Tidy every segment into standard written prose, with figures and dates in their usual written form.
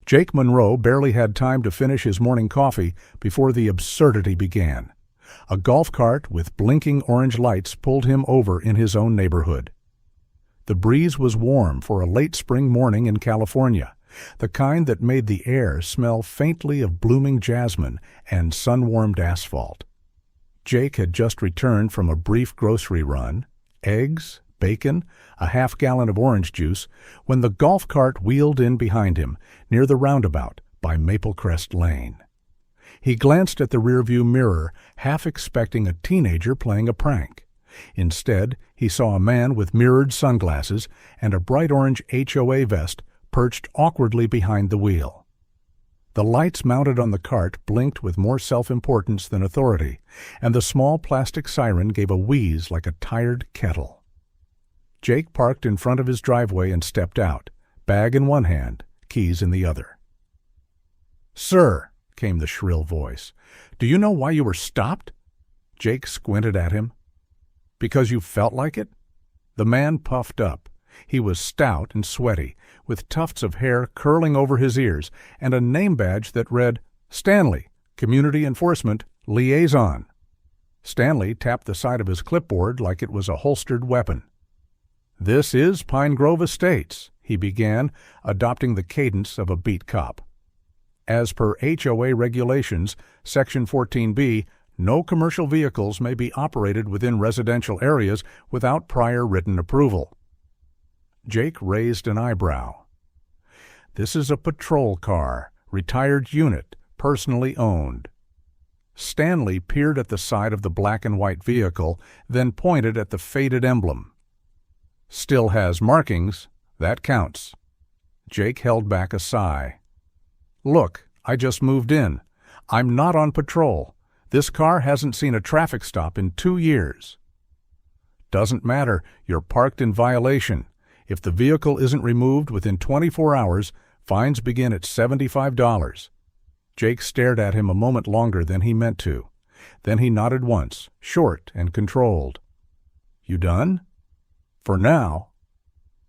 Jake Monroe barely had time to finish his morning coffee before the absurdity began. A golf cart with blinking orange lights pulled him over in his own neighborhood. The breeze was warm for a late spring morning in California, the kind that made the air smell faintly of blooming jasmine and sun-warmed asphalt. Jake had just returned from a brief grocery run, eggs, bacon, a half-gallon of orange juice, when the golf cart wheeled in behind him near the roundabout by Maple Crest Lane. He glanced at the rearview mirror, half expecting a teenager playing a prank. Instead, he saw a man with mirrored sunglasses and a bright orange HOA vest perched awkwardly behind the wheel. The lights mounted on the cart blinked with more self-importance than authority, and the small plastic siren gave a wheeze like a tired kettle. Jake parked in front of his driveway and stepped out, bag in one hand, keys in the other. "Sir," came the shrill voice, "do you know why you were stopped?" Jake squinted at him. "Because you felt like it?" The man puffed up. He was stout and sweaty, with tufts of hair curling over his ears and a name badge that read, "Stanley, Community Enforcement Liaison." Stanley tapped the side of his clipboard like it was a holstered weapon. "This is Pine Grove Estates," he began, adopting the cadence of a beat cop. "As per HOA regulations, Section 14B, no commercial vehicles may be operated within residential areas without prior written approval." Jake raised an eyebrow. "This is a patrol car, retired unit, personally owned." Stanley peered at the side of the black and white vehicle, then pointed at the faded emblem. "Still has markings. That counts." Jake held back a sigh. "Look, I just moved in. I'm not on patrol. This car hasn't seen a traffic stop in 2 years." "Doesn't matter. You're parked in violation. If the vehicle isn't removed within 24 hours, fines begin at $75. Jake stared at him a moment longer than he meant to. Then he nodded once, short and controlled. "You done?" "For now."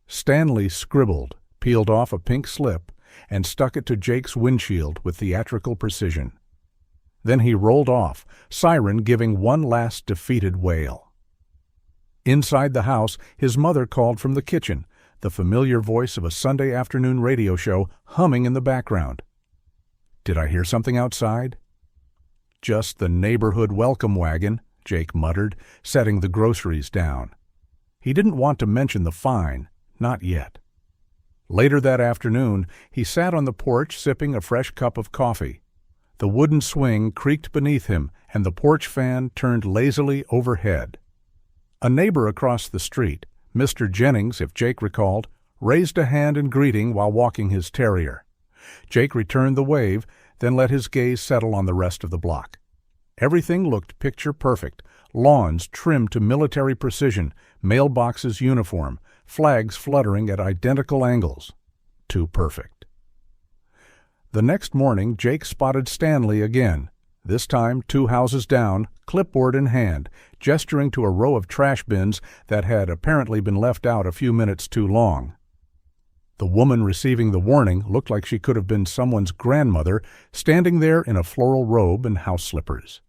Stanley scribbled, peeled off a pink slip, and stuck it to Jake's windshield with theatrical precision. Then he rolled off, siren giving one last defeated wail. Inside the house, his mother called from the kitchen, the familiar voice of a Sunday afternoon radio show humming in the background. "Did I hear something outside?" "Just the neighborhood welcome wagon," Jake muttered, setting the groceries down. He didn't want to mention the fine, not yet. Later that afternoon, he sat on the porch sipping a fresh cup of coffee. The wooden swing creaked beneath him, and the porch fan turned lazily overhead. A neighbor across the street, Mr. Jennings, if Jake recalled, raised a hand in greeting while walking his terrier. Jake returned the wave, then let his gaze settle on the rest of the block. Everything looked picture perfect, lawns trimmed to military precision, mailboxes uniform, flags fluttering at identical angles. Too perfect. The next morning, Jake spotted Stanley again, this time 2 houses down, clipboard in hand, gesturing to a row of trash bins that had apparently been left out a few minutes too long. The woman receiving the warning looked like she could have been someone's grandmother, standing there in a floral robe and house slippers.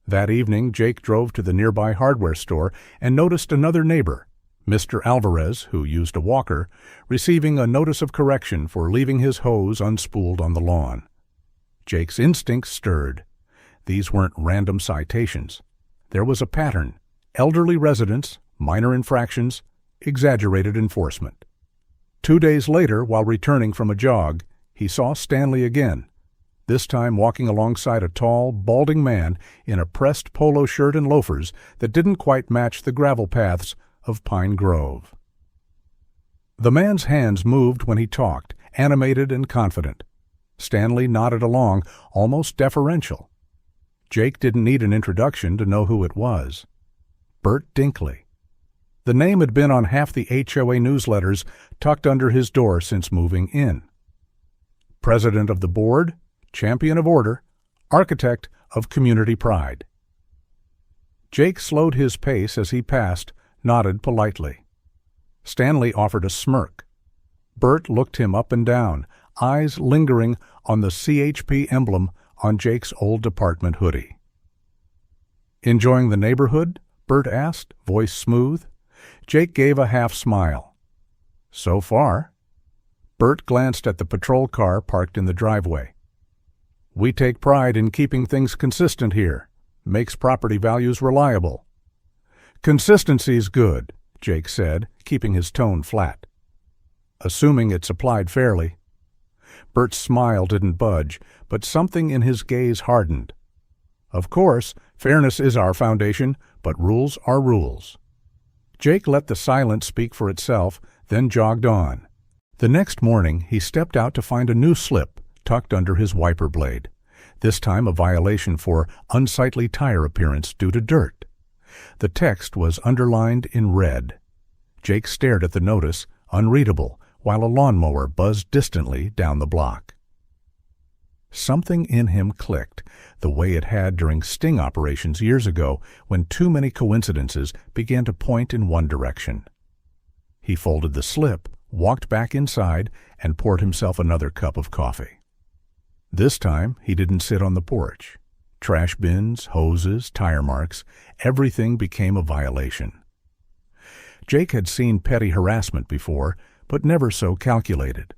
That evening, Jake drove to the nearby hardware store and noticed another neighbor, Mr. Alvarez, who used a walker, receiving a notice of correction for leaving his hose unspooled on the lawn. Jake's instincts stirred. These weren't random citations. There was a pattern: elderly residents, minor infractions, exaggerated enforcement. 2 days later, while returning from a jog, he saw Stanley again, this time walking alongside a tall, balding man in a pressed polo shirt and loafers that didn't quite match the gravel paths of Pine Grove. The man's hands moved when he talked, animated and confident. Stanley nodded along, almost deferential. Jake didn't need an introduction to know who it was. Bert Dinkley. The name had been on half the HOA newsletters tucked under his door since moving in. President of the board, champion of order, architect of community pride. Jake slowed his pace as he passed, nodded politely. Stanley offered a smirk. Bert looked him up and down, eyes lingering on the CHP emblem on Jake's old department hoodie. "Enjoying the neighborhood?" Bert asked, voice smooth. Jake gave a half smile. "So far." Bert glanced at the patrol car parked in the driveway. "We take pride in keeping things consistent here. Makes property values reliable." "Consistency's good," Jake said, keeping his tone flat. "Assuming it's applied fairly." Bert's smile didn't budge, but something in his gaze hardened. "Of course, fairness is our foundation, but rules are rules." Jake let the silence speak for itself, then jogged on. The next morning, he stepped out to find a new slip tucked under his wiper blade, this time a violation for unsightly tire appearance due to dirt. The text was underlined in red. Jake stared at the notice, unreadable, while a lawnmower buzzed distantly down the block. Something in him clicked, the way it had during sting operations years ago when too many coincidences began to point in one direction. He folded the slip, walked back inside, and poured himself another cup of coffee. This time he didn't sit on the porch. Trash bins, hoses, tire marks, everything became a violation. Jake had seen petty harassment before, but never so calculated.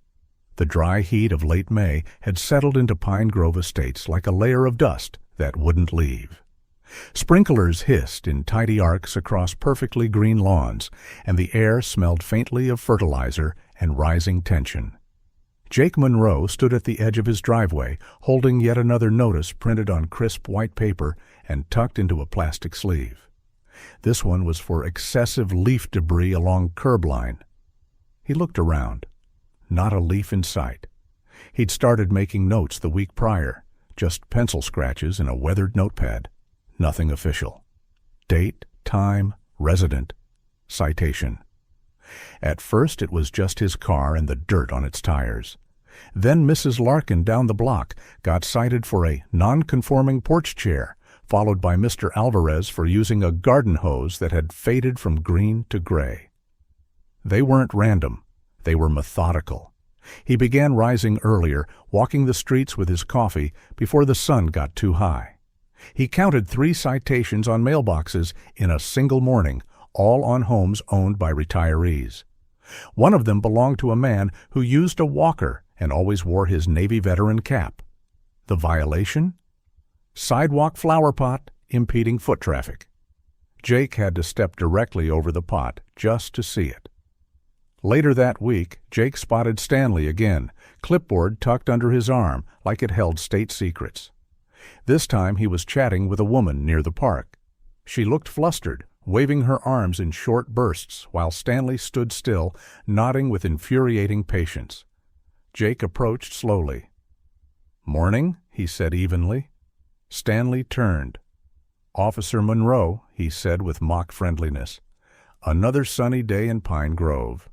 The dry heat of late May had settled into Pine Grove Estates like a layer of dust that wouldn't leave. Sprinklers hissed in tidy arcs across perfectly green lawns, and the air smelled faintly of fertilizer and rising tension. Jake Monroe stood at the edge of his driveway, holding yet another notice printed on crisp white paper and tucked into a plastic sleeve. This one was for excessive leaf debris along curb line. He looked around. Not a leaf in sight. He'd started making notes the week prior, just pencil scratches in a weathered notepad. Nothing official. Date, time, resident, citation. At first it was just his car and the dirt on its tires. Then Mrs. Larkin down the block got cited for a non-conforming porch chair, followed by Mr. Alvarez for using a garden hose that had faded from green to gray. They weren't random. They were methodical. He began rising earlier, walking the streets with his coffee before the sun got too high. He counted 3 citations on mailboxes in a single morning, all on homes owned by retirees. One of them belonged to a man who used a walker and always wore his Navy veteran cap. The violation? Sidewalk flower pot impeding foot traffic. Jake had to step directly over the pot just to see it. Later that week, Jake spotted Stanley again, clipboard tucked under his arm like it held state secrets. This time he was chatting with a woman near the park. She looked flustered, waving her arms in short bursts while Stanley stood still, nodding with infuriating patience. Jake approached slowly. "Morning," he said evenly. Stanley turned. "Officer Monroe," he said with mock friendliness. "Another sunny day in Pine Grove."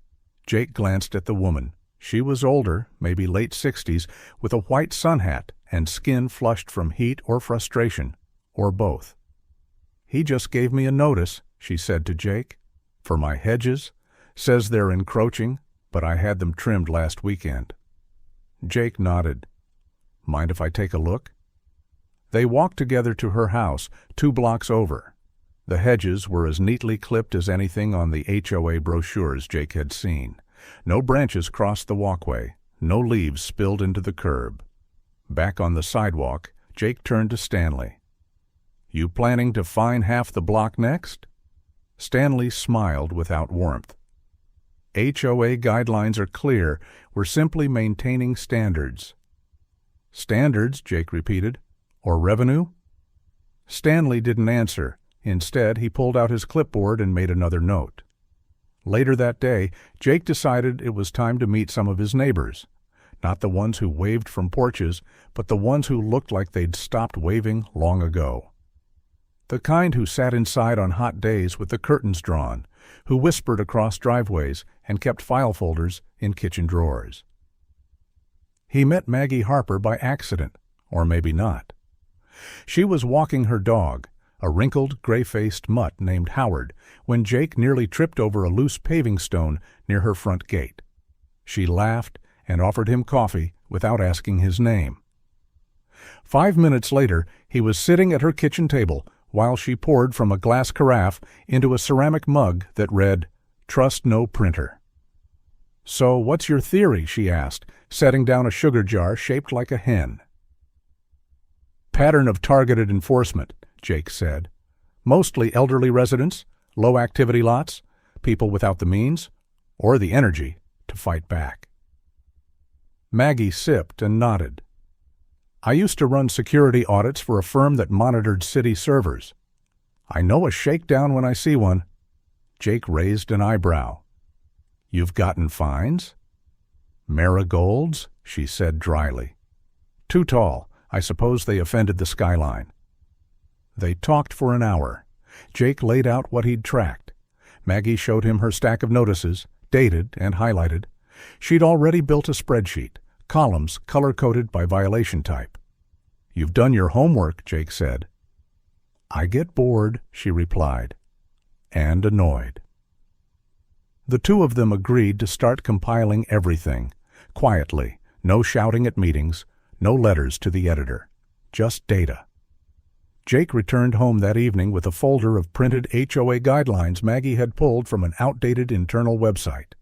Jake glanced at the woman. She was older, maybe late 60s, with a white sun hat and skin flushed from heat or frustration, or both. "He just gave me a notice," she said to Jake, "for my hedges. Says they're encroaching, but I had them trimmed last weekend." Jake nodded. "Mind if I take a look?" They walked together to her house, 2 blocks over. The hedges were as neatly clipped as anything on the HOA brochures Jake had seen. No branches crossed the walkway, no leaves spilled into the curb. Back on the sidewalk, Jake turned to Stanley. "You planning to fine half the block next?" Stanley smiled without warmth. "HOA guidelines are clear. We're simply maintaining standards." "Standards," Jake repeated. "Or revenue?" Stanley didn't answer. Instead, he pulled out his clipboard and made another note. Later that day, Jake decided it was time to meet some of his neighbors. Not the ones who waved from porches, but the ones who looked like they'd stopped waving long ago. The kind who sat inside on hot days with the curtains drawn, who whispered across driveways and kept file folders in kitchen drawers. He met Maggie Harper by accident, or maybe not. She was walking her dog, a wrinkled, gray-faced mutt named Howard, when Jake nearly tripped over a loose paving stone near her front gate. She laughed and offered him coffee without asking his name. 5 minutes later, he was sitting at her kitchen table while she poured from a glass carafe into a ceramic mug that read, "Trust no printer." "So what's your theory?" she asked, setting down a sugar jar shaped like a hen. "Pattern of targeted enforcement," Jake said. "Mostly elderly residents, low-activity lots, people without the means, or the energy, to fight back." Maggie sipped and nodded. "I used to run security audits for a firm that monitored city servers. I know a shakedown when I see one." Jake raised an eyebrow. "You've gotten fines?" "Marigolds," she said dryly. "Too tall. I suppose they offended the skyline." They talked for an hour. Jake laid out what he'd tracked. Maggie showed him her stack of notices, dated and highlighted. She'd already built a spreadsheet, columns color-coded by violation type. "You've done your homework," Jake said. "I get bored," she replied, and annoyed. The two of them agreed to start compiling everything, quietly, no shouting at meetings, no letters to the editor, just data. Jake returned home that evening with a folder of printed HOA guidelines Maggie had pulled from an outdated internal website.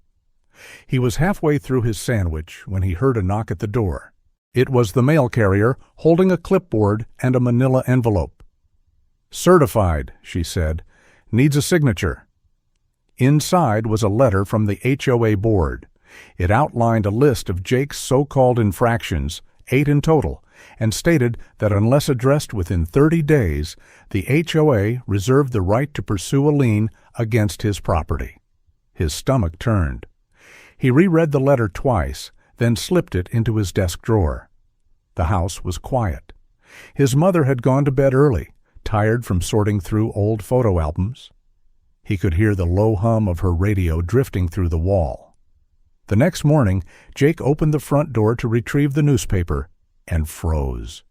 He was halfway through his sandwich when he heard a knock at the door. It was the mail carrier holding a clipboard and a manila envelope. "Certified," she said. "Needs a signature." Inside was a letter from the HOA board. It outlined a list of Jake's so-called infractions, 8 in total, and stated that unless addressed within 30 days, the HOA reserved the right to pursue a lien against his property. His stomach turned. He reread the letter twice, then slipped it into his desk drawer. The house was quiet. His mother had gone to bed early, tired from sorting through old photo albums. He could hear the low hum of her radio drifting through the wall. The next morning, Jake opened the front door to retrieve the newspaper and froze.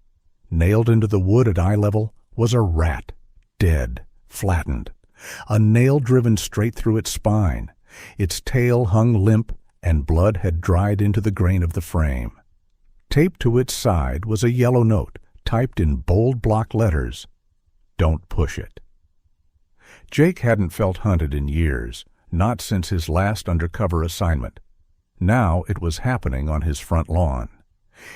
Nailed into the wood at eye level was a rat, dead, flattened, a nail driven straight through its spine. Its tail hung limp, and blood had dried into the grain of the frame. Taped to its side was a yellow note, typed in bold block letters, "Don't push it." Jake hadn't felt hunted in years, not since his last undercover assignment. Now it was happening on his front lawn.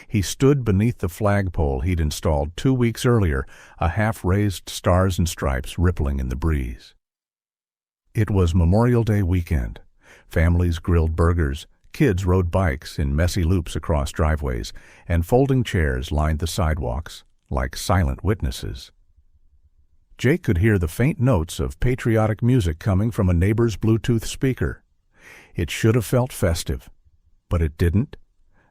He stood beneath the flagpole he'd installed 2 weeks earlier, a half-raised stars and stripes rippling in the breeze. It was Memorial Day weekend. Families grilled burgers, kids rode bikes in messy loops across driveways, and folding chairs lined the sidewalks like silent witnesses. Jake could hear the faint notes of patriotic music coming from a neighbor's Bluetooth speaker. It should have felt festive, but it didn't.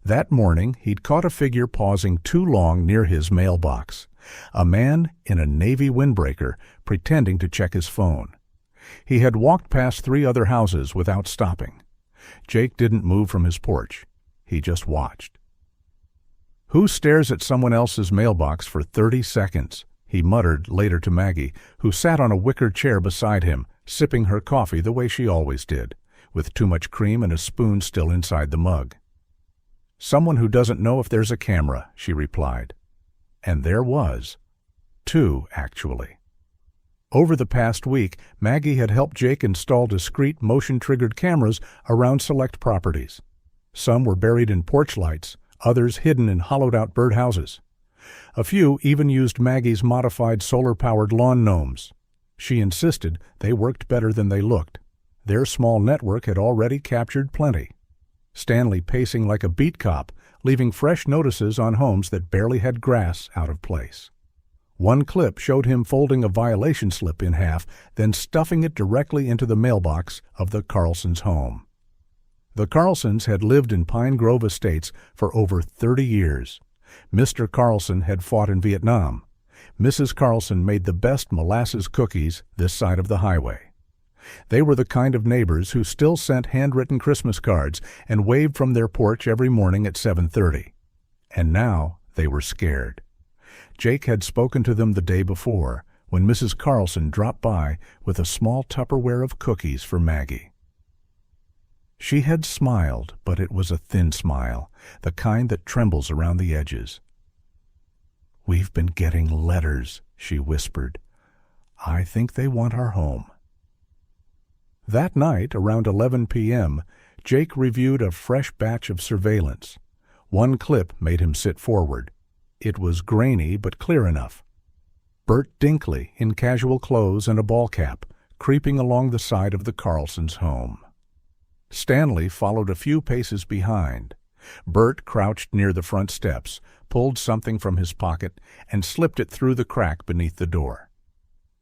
That morning, he'd caught a figure pausing too long near his mailbox, a man in a navy windbreaker pretending to check his phone. He had walked past 3 other houses without stopping. Jake didn't move from his porch. He just watched. "Who stares at someone else's mailbox for 30 seconds?" he muttered later to Maggie, who sat on a wicker chair beside him, sipping her coffee the way she always did, with too much cream and a spoon still inside the mug. "Someone who doesn't know if there's a camera," she replied. And there was. 2, actually. Over the past week, Maggie had helped Jake install discreet motion-triggered cameras around select properties. Some were buried in porch lights, others hidden in hollowed-out birdhouses. A few even used Maggie's modified solar-powered lawn gnomes. She insisted they worked better than they looked. Their small network had already captured plenty. Stanley pacing like a beat cop, leaving fresh notices on homes that barely had grass out of place. One clip showed him folding a violation slip in half, then stuffing it directly into the mailbox of the Carlsons' home. The Carlsons had lived in Pine Grove Estates for over 30 years. Mr. Carlson had fought in Vietnam. Mrs. Carlson made the best molasses cookies this side of the highway. They were the kind of neighbors who still sent handwritten Christmas cards and waved from their porch every morning at 7:30. And now they were scared. Jake had spoken to them the day before, when Mrs. Carlson dropped by with a small Tupperware of cookies for Maggie. She had smiled, but it was a thin smile, the kind that trembles around the edges. "We've been getting letters," she whispered. "I think they want our home." That night, around 11 p.m., Jake reviewed a fresh batch of surveillance. One clip made him sit forward. It was grainy but clear enough. Bert Dinkley, in casual clothes and a ball cap, creeping along the side of the Carlsons' home. Stanley followed a few paces behind. Bert crouched near the front steps, pulled something from his pocket, and slipped it through the crack beneath the door.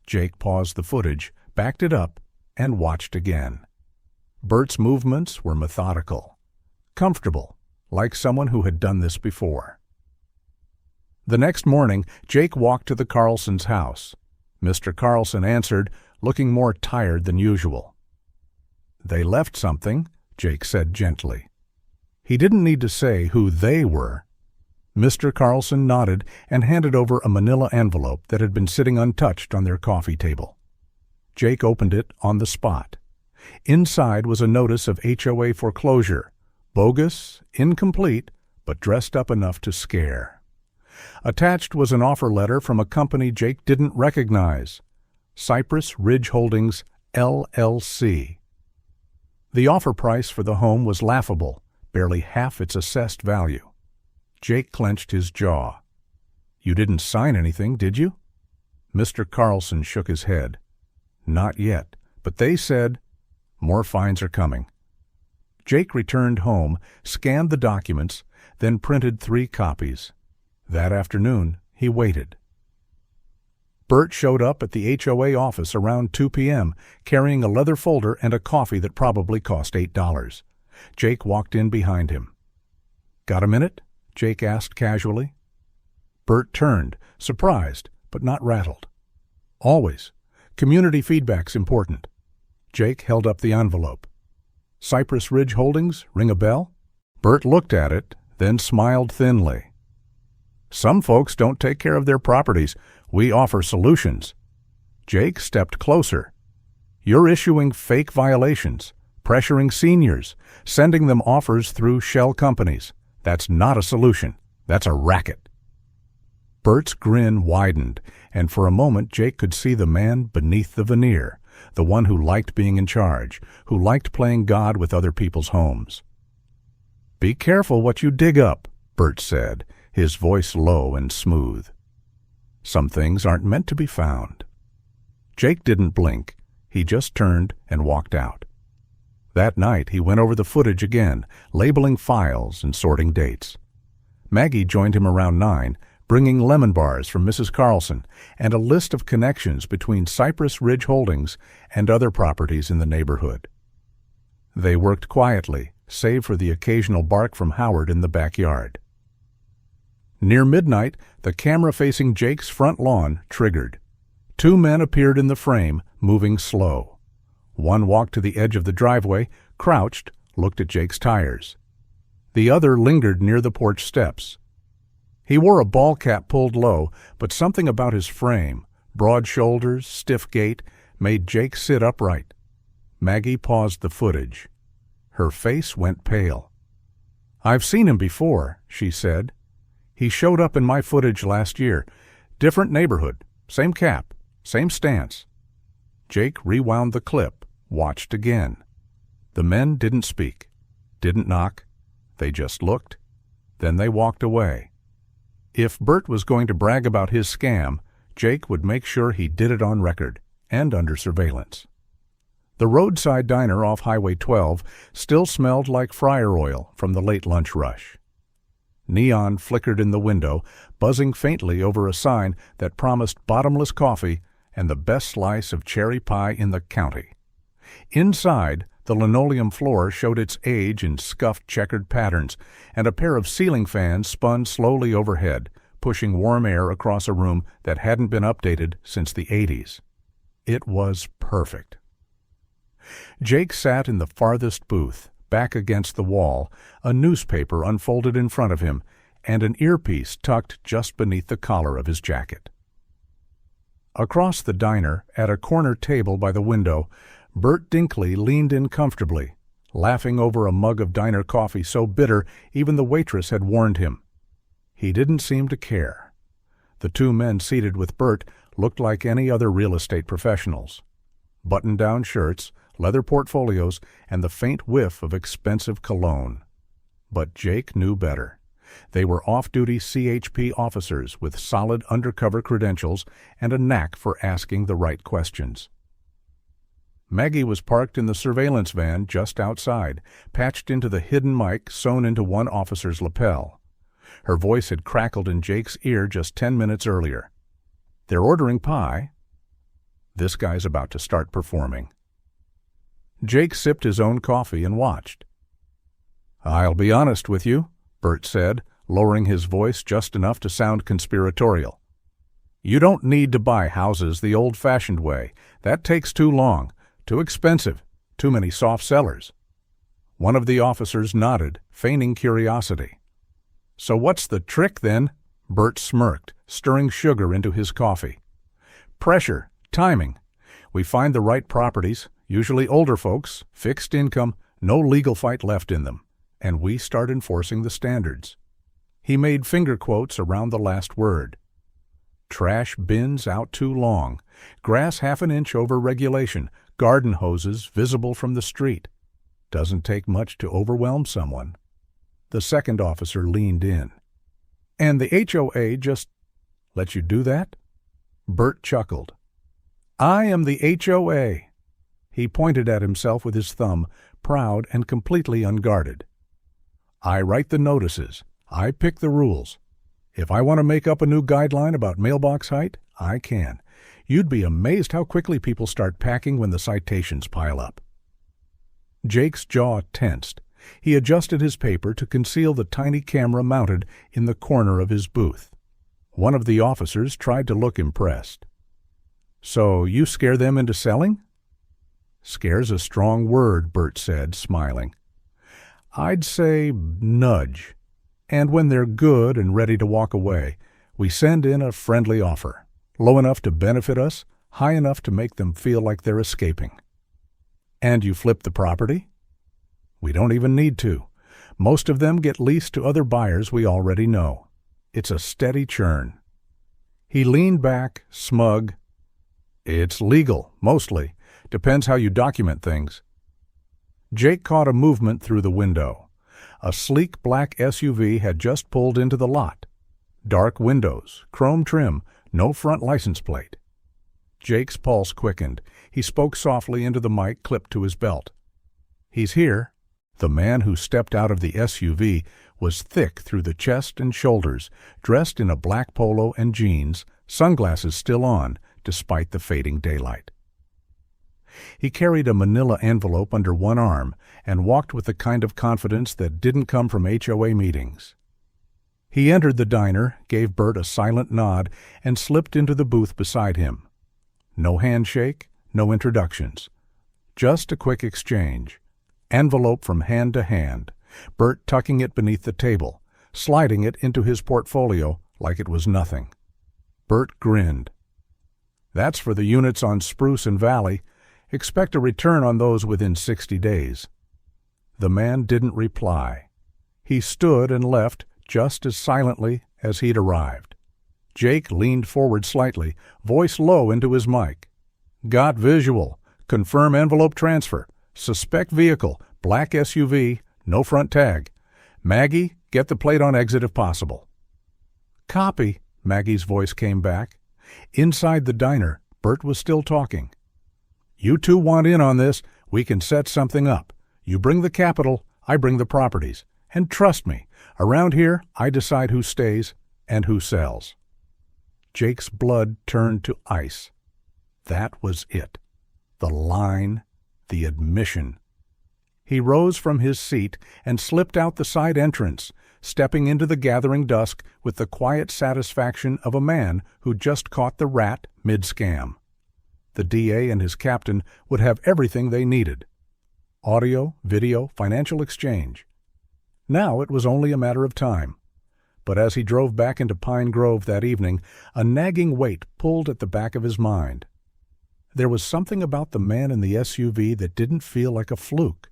Jake paused the footage, backed it up, and watched again. Bert's movements were methodical, comfortable, like someone who had done this before. The next morning, Jake walked to the Carlsons' house. Mr. Carlson answered, looking more tired than usual. "They left something," Jake said gently. He didn't need to say who they were. Mr. Carlson nodded and handed over a manila envelope that had been sitting untouched on their coffee table. Jake opened it on the spot. Inside was a notice of HOA foreclosure, bogus, incomplete, but dressed up enough to scare. Attached was an offer letter from a company Jake didn't recognize, Cypress Ridge Holdings, LLC. The offer price for the home was laughable, barely half its assessed value. Jake clenched his jaw. "You didn't sign anything, did you?" Mr. Carlson shook his head. "Not yet, but they said more fines are coming." Jake returned home, scanned the documents, then printed 3 copies. That afternoon, he waited. Bert showed up at the HOA office around 2 p.m., carrying a leather folder and a coffee that probably cost $8. Jake walked in behind him. "Got a minute?" Jake asked casually. Bert turned, surprised, but not rattled. "Always. Community feedback's important." Jake held up the envelope. "Cypress Ridge Holdings, ring a bell?" Bert looked at it, then smiled thinly. "Some folks don't take care of their properties. We offer solutions." Jake stepped closer. "You're issuing fake violations, pressuring seniors, sending them offers through shell companies. That's not a solution. That's a racket." Bert's grin widened, and for a moment Jake could see the man beneath the veneer, the one who liked being in charge, who liked playing God with other people's homes. "Be careful what you dig up," Bert said, his voice low and smooth. "Some things aren't meant to be found." Jake didn't blink. He just turned and walked out. That night he went over the footage again, labeling files and sorting dates. Maggie joined him around 9, bringing lemon bars from Mrs. Carlson and a list of connections between Cypress Ridge Holdings and other properties in the neighborhood. They worked quietly, save for the occasional bark from Howard in the backyard. Near midnight, the camera facing Jake's front lawn triggered. 2 men appeared in the frame, moving slow. One walked to the edge of the driveway, crouched, looked at Jake's tires. The other lingered near the porch steps. He wore a ball cap pulled low, but something about his frame, broad shoulders, stiff gait, made Jake sit upright. Maggie paused the footage. Her face went pale. "I've seen him before," she said. "He showed up in my footage last year. Different neighborhood, same cap, same stance." Jake rewound the clip, watched again. The men didn't speak, didn't knock. They just looked. Then they walked away. If Bert was going to brag about his scam, Jake would make sure he did it on record and under surveillance. The roadside diner off Highway 12 still smelled like fryer oil from the late lunch rush. Neon flickered in the window, buzzing faintly over a sign that promised bottomless coffee and the best slice of cherry pie in the county. Inside, the linoleum floor showed its age in scuffed checkered patterns, and a pair of ceiling fans spun slowly overhead, pushing warm air across a room that hadn't been updated since the 80s. It was perfect. Jake sat in the farthest booth, back against the wall, a newspaper unfolded in front of him, and an earpiece tucked just beneath the collar of his jacket. Across the diner, at a corner table by the window, Bert Dinkley leaned in comfortably, laughing over a mug of diner coffee so bitter even the waitress had warned him. He didn't seem to care. The two men seated with Bert looked like any other real estate professionals. Button-down shirts, leather portfolios, and the faint whiff of expensive cologne. But Jake knew better. They were off-duty CHP officers with solid undercover credentials and a knack for asking the right questions. Maggie was parked in the surveillance van just outside, patched into the hidden mic sewn into one officer's lapel. Her voice had crackled in Jake's ear just 10 minutes earlier. "They're ordering pie." This guy's about to start performing. Jake sipped his own coffee and watched. "I'll be honest with you," Bert said, lowering his voice just enough to sound conspiratorial. "You don't need to buy houses the old-fashioned way. That takes too long, too expensive, too many soft sellers." One of the officers nodded, feigning curiosity. "So what's the trick, then?" Bert smirked, stirring sugar into his coffee. "Pressure, timing. We find the right properties, usually older folks, fixed income, no legal fight left in them, and we start enforcing the standards." He made finger quotes around the last word. Trash bins out too long, grass half an inch over regulation, garden hoses visible from the street. Doesn't take much to overwhelm someone. The second officer leaned in. "And the HOA just let you do that?" Bert chuckled. "I am the HOA." He pointed at himself with his thumb, proud and completely unguarded. "I write the notices. I pick the rules. If I want to make up a new guideline about mailbox height, I can. You'd be amazed how quickly people start packing when the citations pile up." Jake's jaw tensed. He adjusted his paper to conceal the tiny camera mounted in the corner of his booth. One of the officers tried to look impressed. "So you scare them into selling?" "Scare's a strong word," Bert said, smiling. "I'd say nudge. And when they're good and ready to walk away, we send in a friendly offer, low enough to benefit us, high enough to make them feel like they're escaping." "And you flip the property?" "We don't even need to. Most of them get leased to other buyers we already know. It's a steady churn." He leaned back, smug. "It's legal, mostly. Depends how you document things." Jake caught a movement through the window. A sleek black SUV had just pulled into the lot. Dark windows, chrome trim, no front license plate. Jake's pulse quickened. He spoke softly into the mic clipped to his belt. "He's here." The man who stepped out of the SUV was thick through the chest and shoulders, dressed in a black polo and jeans, sunglasses still on, despite the fading daylight. He carried a manila envelope under one arm and walked with the kind of confidence that didn't come from HOA meetings. He entered the diner, gave Bert a silent nod, and slipped into the booth beside him. No handshake, no introductions. Just a quick exchange. Envelope from hand to hand, Bert tucking it beneath the table, sliding it into his portfolio like it was nothing. Bert grinned. "That's for the units on Spruce and Valley. Expect a return on those within 60 days. The man didn't reply. He stood and left just as silently as he'd arrived. Jake leaned forward slightly, voice low into his mic. "Got visual. Confirm envelope transfer. Suspect vehicle, black SUV, no front tag. Maggie, get the plate on exit if possible." "Copy," Maggie's voice came back. Inside the diner, Bert was still talking. "You two want in on this, we can set something up. You bring the capital, I bring the properties. And trust me, around here I decide who stays and who sells." Jake's blood turned to ice. That was it. The line, the admission. He rose from his seat and slipped out the side entrance, stepping into the gathering dusk with the quiet satisfaction of a man who just caught the rat mid-scam. The DA and his captain would have everything they needed. Audio, video, financial exchange. Now it was only a matter of time. But as he drove back into Pine Grove that evening, a nagging weight pulled at the back of his mind. There was something about the man in the SUV that didn't feel like a fluke.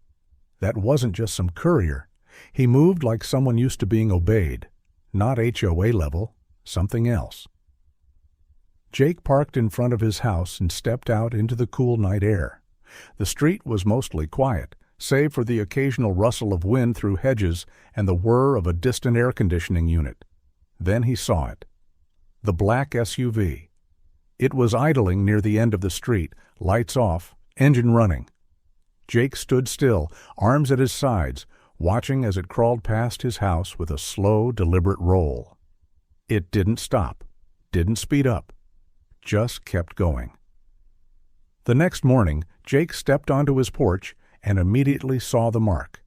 That wasn't just some courier. He moved like someone used to being obeyed. Not HOA level, something else. Jake parked in front of his house and stepped out into the cool night air. The street was mostly quiet, save for the occasional rustle of wind through hedges and the whir of a distant air conditioning unit. Then he saw it. The black SUV. It was idling near the end of the street, lights off, engine running. Jake stood still, arms at his sides, watching as it crawled past his house with a slow, deliberate roll. It didn't stop, didn't speed up, just kept going. The next morning, Jake stepped onto his porch and immediately saw the mark.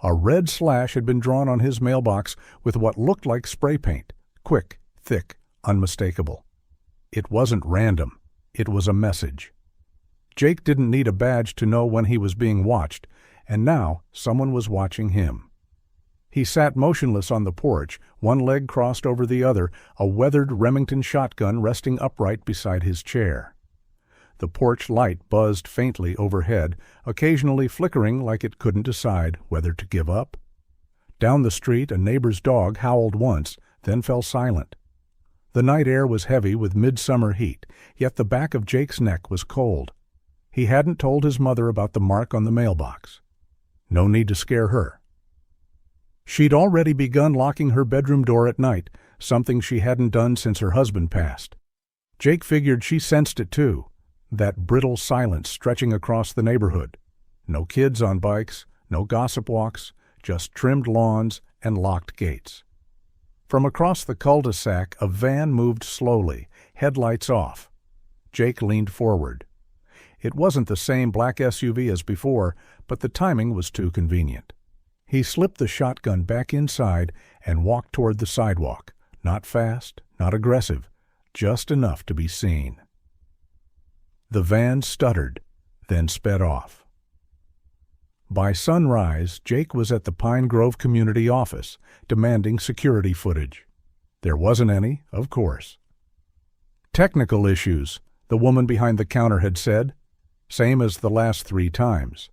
A red slash had been drawn on his mailbox with what looked like spray paint, quick, thick, unmistakable. It wasn't random, it was a message. Jake didn't need a badge to know when he was being watched, and now someone was watching him. He sat motionless on the porch, one leg crossed over the other, a weathered Remington shotgun resting upright beside his chair. The porch light buzzed faintly overhead, occasionally flickering like it couldn't decide whether to give up. Down the street, a neighbor's dog howled once, then fell silent. The night air was heavy with midsummer heat, yet the back of Jake's neck was cold. He hadn't told his mother about the mark on the mailbox. No need to scare her. She'd already begun locking her bedroom door at night, something she hadn't done since her husband passed. Jake figured she sensed it too, that brittle silence stretching across the neighborhood. No kids on bikes, no gossip walks, just trimmed lawns and locked gates. From across the cul-de-sac, a van moved slowly, headlights off. Jake leaned forward. It wasn't the same black SUV as before, but the timing was too convenient. He slipped the shotgun back inside and walked toward the sidewalk, not fast, not aggressive, just enough to be seen. The van stuttered, then sped off. By sunrise, Jake was at the Pine Grove Community Office, demanding security footage. There wasn't any, of course. Technical issues, the woman behind the counter had said, same as the last 3 times.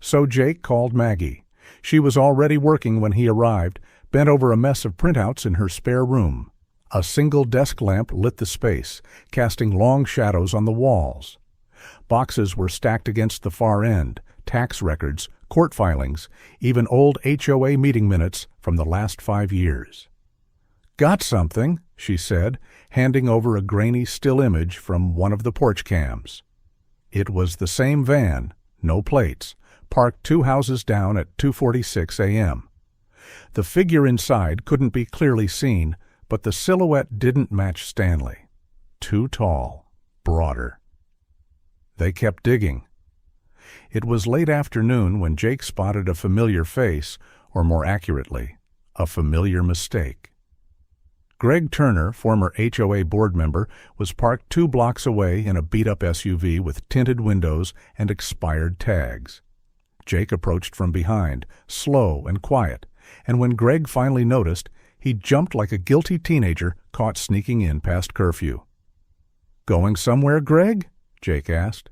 So Jake called Maggie. She was already working when he arrived, bent over a mess of printouts in her spare room. A single desk lamp lit the space, casting long shadows on the walls. Boxes were stacked against the far end, tax records, court filings, even old HOA meeting minutes from the last 5 years. "Got something," she said, handing over a grainy still image from one of the porch cams. It was the same van, no plates, parked 2 houses down at 2:46 a.m. The figure inside couldn't be clearly seen, but the silhouette didn't match Stanley. Too tall, broader. They kept digging. It was late afternoon when Jake spotted a familiar face, or more accurately, a familiar mistake. Greg Turner, former HOA board member, was parked 2 blocks away in a beat-up SUV with tinted windows and expired tags. Jake approached from behind, slow and quiet, and when Greg finally noticed, he jumped like a guilty teenager caught sneaking in past curfew. "Going somewhere, Greg?" Jake asked.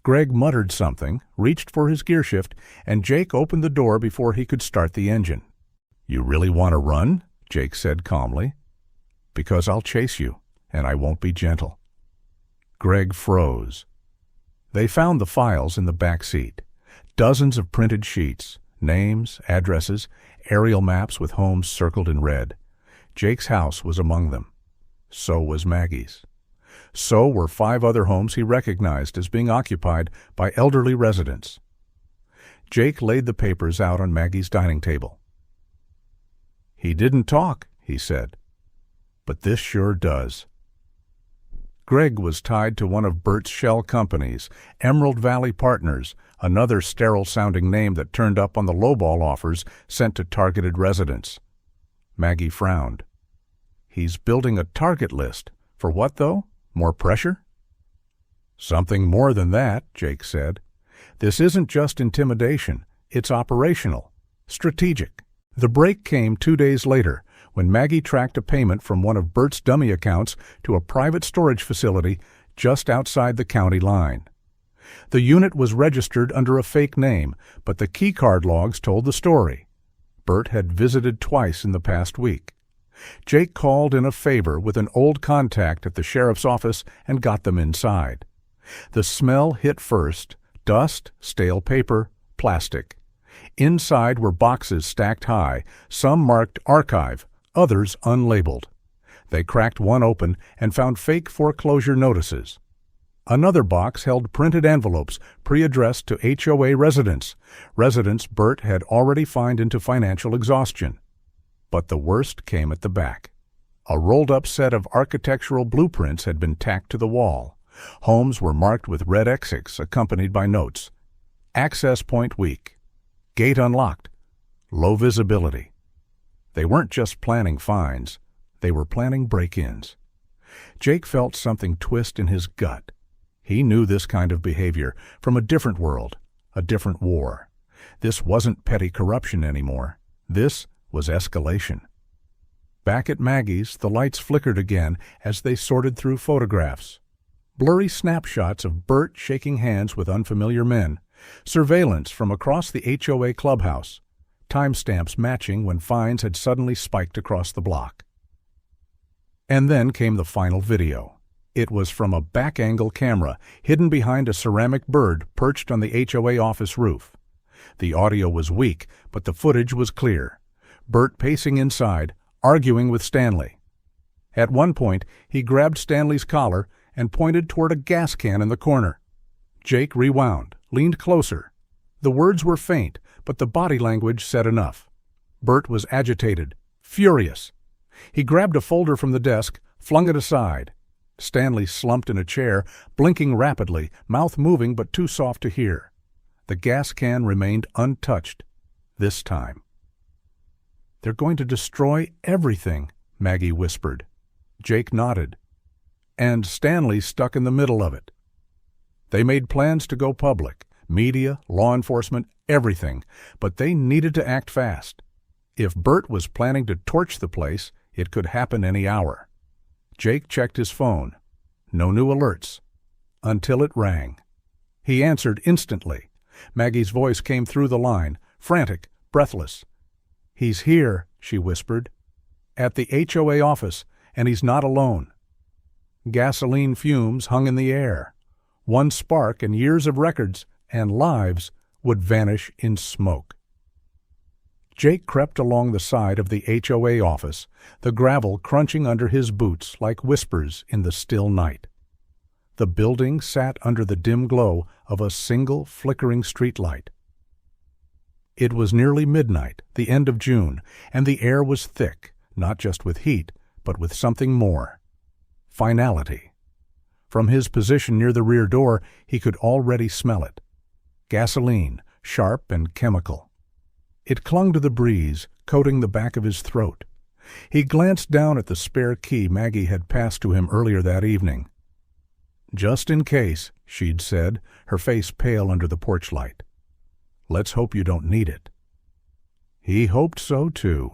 Greg muttered something, reached for his gearshift, and Jake opened the door before he could start the engine. "You really want to run?" Jake said calmly. "Because I'll chase you, and I won't be gentle." Greg froze. They found the files in the back seat. Dozens of printed sheets, names, addresses, aerial maps with homes circled in red. Jake's house was among them. So was Maggie's. So were 5 other homes he recognized as being occupied by elderly residents. Jake laid the papers out on Maggie's dining table. "He didn't talk," he said, "but this sure does." Greg was tied to one of Bert's shell companies, Emerald Valley Partners, another sterile-sounding name that turned up on the lowball offers sent to targeted residents. Maggie frowned. "He's building a target list. For what, though? More pressure?" "Something more than that," Jake said. "This isn't just intimidation. It's operational, strategic." The break came 2 days later, when Maggie tracked a payment from one of Bert's dummy accounts to a private storage facility just outside the county line. The unit was registered under a fake name, but the keycard logs told the story. Bert had visited twice in the past week. Jake called in a favor with an old contact at the sheriff's office and got them inside. The smell hit first: dust, stale paper, plastic. Inside were boxes stacked high, some marked archive, others unlabeled. They cracked one open and found fake foreclosure notices. Another box held printed envelopes pre-addressed to HOA residents Bert had already fined into financial exhaustion. But the worst came at the back. A rolled-up set of architectural blueprints had been tacked to the wall. Homes were marked with red X's accompanied by notes. Access point weak. Gate unlocked. Low visibility. They weren't just planning fines. They were planning break-ins. Jake felt something twist in his gut. He knew this kind of behavior from a different world, a different war. This wasn't petty corruption anymore. This was escalation. Back at Maggie's, the lights flickered again as they sorted through photographs. Blurry snapshots of Bert shaking hands with unfamiliar men. Surveillance from across the HOA clubhouse. Timestamps matching when fines had suddenly spiked across the block. And then came the final video. It was from a back-angle camera hidden behind a ceramic bird perched on the HOA office roof. The audio was weak, but the footage was clear. Bert pacing inside, arguing with Stanley. At one point, he grabbed Stanley's collar and pointed toward a gas can in the corner. Jake rewound, leaned closer. The words were faint, but the body language said enough. Bert was agitated, furious. He grabbed a folder from the desk, flung it aside. Stanley slumped in a chair, blinking rapidly, mouth moving but too soft to hear. The gas can remained untouched, this time. "They're going to destroy everything," Maggie whispered. Jake nodded. And Stanley stuck in the middle of it. They made plans to go public, media, law enforcement, everything, but they needed to act fast. If Bert was planning to torch the place, it could happen any hour. Jake checked his phone. No new alerts. Until it rang. He answered instantly. Maggie's voice came through the line, frantic, breathless. "He's here," she whispered. "At the HOA office, and he's not alone." Gasoline fumes hung in the air. One spark and years of records and lives would vanish in smoke. Jake crept along the side of the HOA office, the gravel crunching under his boots like whispers in the still night. The building sat under the dim glow of a single flickering streetlight. It was nearly midnight, the end of June, and the air was thick, not just with heat, but with something more. Finality. From his position near the rear door, he could already smell it. Gasoline, sharp and chemical. It clung to the breeze, coating the back of his throat. He glanced down at the spare key Maggie had passed to him earlier that evening. "Just in case," she'd said, her face pale under the porch light. "Let's hope you don't need it." He hoped so, too.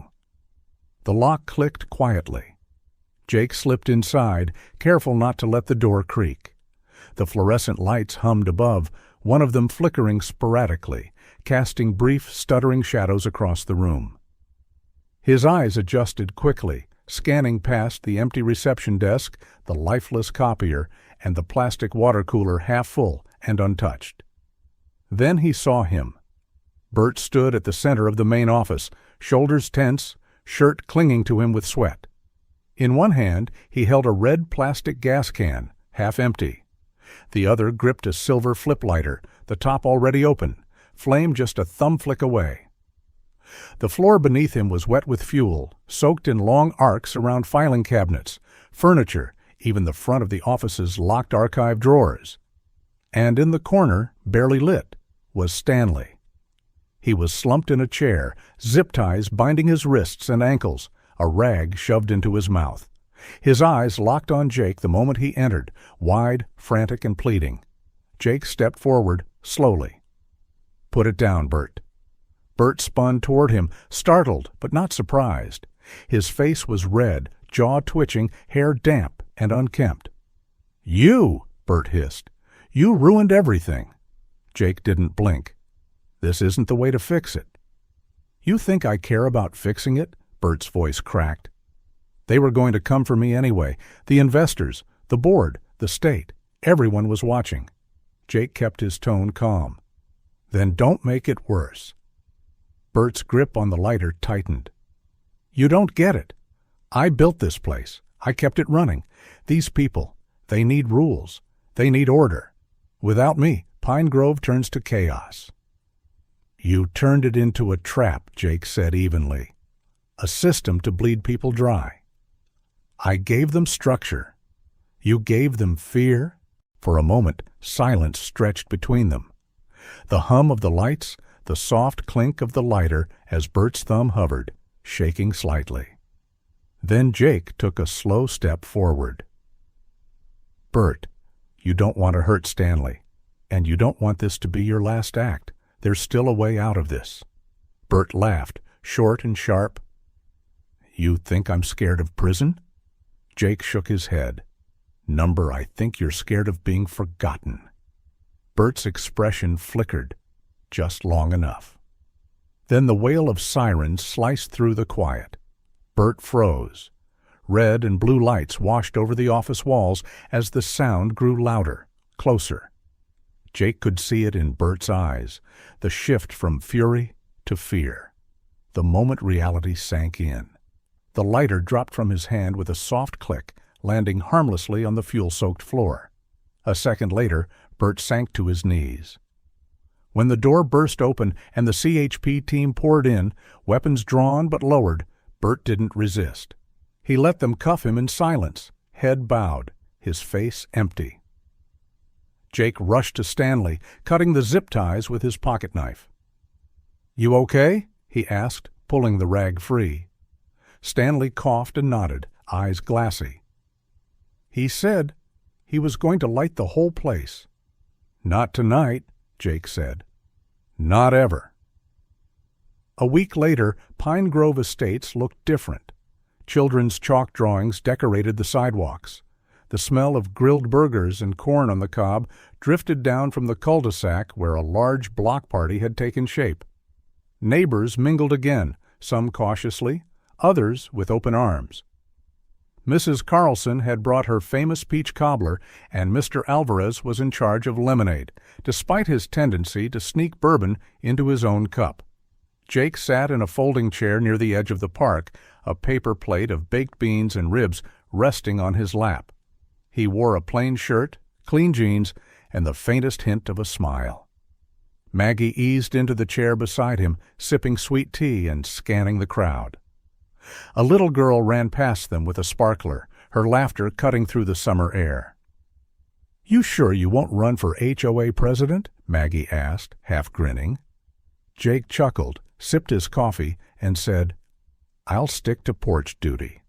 The lock clicked quietly. Jake slipped inside, careful not to let the door creak. The fluorescent lights hummed above, one of them flickering sporadically, casting brief, stuttering shadows across the room. His eyes adjusted quickly, scanning past the empty reception desk, the lifeless copier, and the plastic water cooler half full and untouched. Then he saw him. Bert stood at the center of the main office, shoulders tense, shirt clinging to him with sweat. In one hand, he held a red plastic gas can, half empty. The other gripped a silver flip lighter, the top already open, flame just a thumb flick away. The floor beneath him was wet with fuel, soaked in long arcs around filing cabinets, furniture, even the front of the office's locked archive drawers. And in the corner, barely lit, was Stanley. He was slumped in a chair, zip ties binding his wrists and ankles, a rag shoved into his mouth. His eyes locked on Jake the moment he entered, wide, frantic, and pleading. Jake stepped forward, slowly. "Put it down, Bert." Bert spun toward him, startled but not surprised. His face was red, jaw twitching, hair damp and unkempt. "You!" Bert hissed. You ruined everything." Jake didn't blink. "This isn't the way to fix it." "You think I care about fixing it?" Bert's voice cracked. "They were going to come for me anyway. The investors, the board, the state. Everyone was watching." Jake kept his tone calm. "Then don't make it worse." Bert's grip on the lighter tightened. "You don't get it. I built this place. I kept it running. These people, they need rules. They need order. Without me, Pine Grove turns to chaos." "You turned it into a trap," Jake said evenly. "A system to bleed people dry." "I gave them structure. You gave them fear." For a moment, silence stretched between them. The hum of the lights, the soft clink of the lighter as Bert's thumb hovered, shaking slightly. Then Jake took a slow step forward. "Bert, you don't want to hurt Stanley, and you don't want this to be your last act. There's still a way out of this." Bert laughed, short and sharp. "You think I'm scared of prison?" Jake shook his head. "Number, I think you're scared of being forgotten." Bert's expression flickered, just long enough. Then the wail of sirens sliced through the quiet. Bert froze. Red and blue lights washed over the office walls as the sound grew louder, closer. Jake could see it in Bert's eyes, the shift from fury to fear. The moment reality sank in. The lighter dropped from his hand with a soft click, landing harmlessly on the fuel-soaked floor. A second later, Bert sank to his knees. When the door burst open and the CHP team poured in, weapons drawn but lowered, Bert didn't resist. He let them cuff him in silence, head bowed, his face empty. Jake rushed to Stanley, cutting the zip ties with his pocket knife. "You okay?" he asked, pulling the rag free. Stanley coughed and nodded, eyes glassy. "He said he was going to light the whole place." "Not tonight," Jake said. "Not ever." A week later, Pine Grove Estates looked different. Children's chalk drawings decorated the sidewalks. The smell of grilled burgers and corn on the cob drifted down from the cul-de-sac where a large block party had taken shape. Neighbors mingled again, some cautiously, others with open arms. Mrs. Carlson had brought her famous peach cobbler, and Mr. Alvarez was in charge of lemonade, despite his tendency to sneak bourbon into his own cup. Jake sat in a folding chair near the edge of the park, a paper plate of baked beans and ribs resting on his lap. He wore a plain shirt, clean jeans, and the faintest hint of a smile. Maggie eased into the chair beside him, sipping sweet tea and scanning the crowd. A little girl ran past them with a sparkler, her laughter cutting through the summer air. "You sure you won't run for HOA president?" Maggie asked, half grinning. Jake chuckled, sipped his coffee, and said, "I'll stick to porch duty."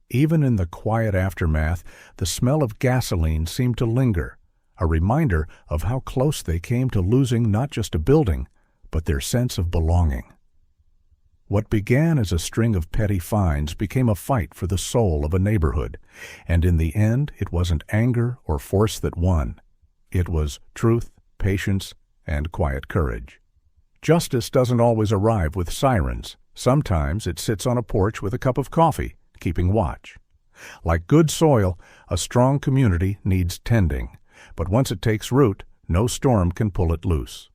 Even in the quiet aftermath, the smell of gasoline seemed to linger, a reminder of how close they came to losing not just a building, but their sense of belonging. What began as a string of petty fines became a fight for the soul of a neighborhood, and in the end it wasn't anger or force that won. It was truth, patience, and quiet courage. Justice doesn't always arrive with sirens. Sometimes it sits on a porch with a cup of coffee, keeping watch. Like good soil, a strong community needs tending, but once it takes root, no storm can pull it loose.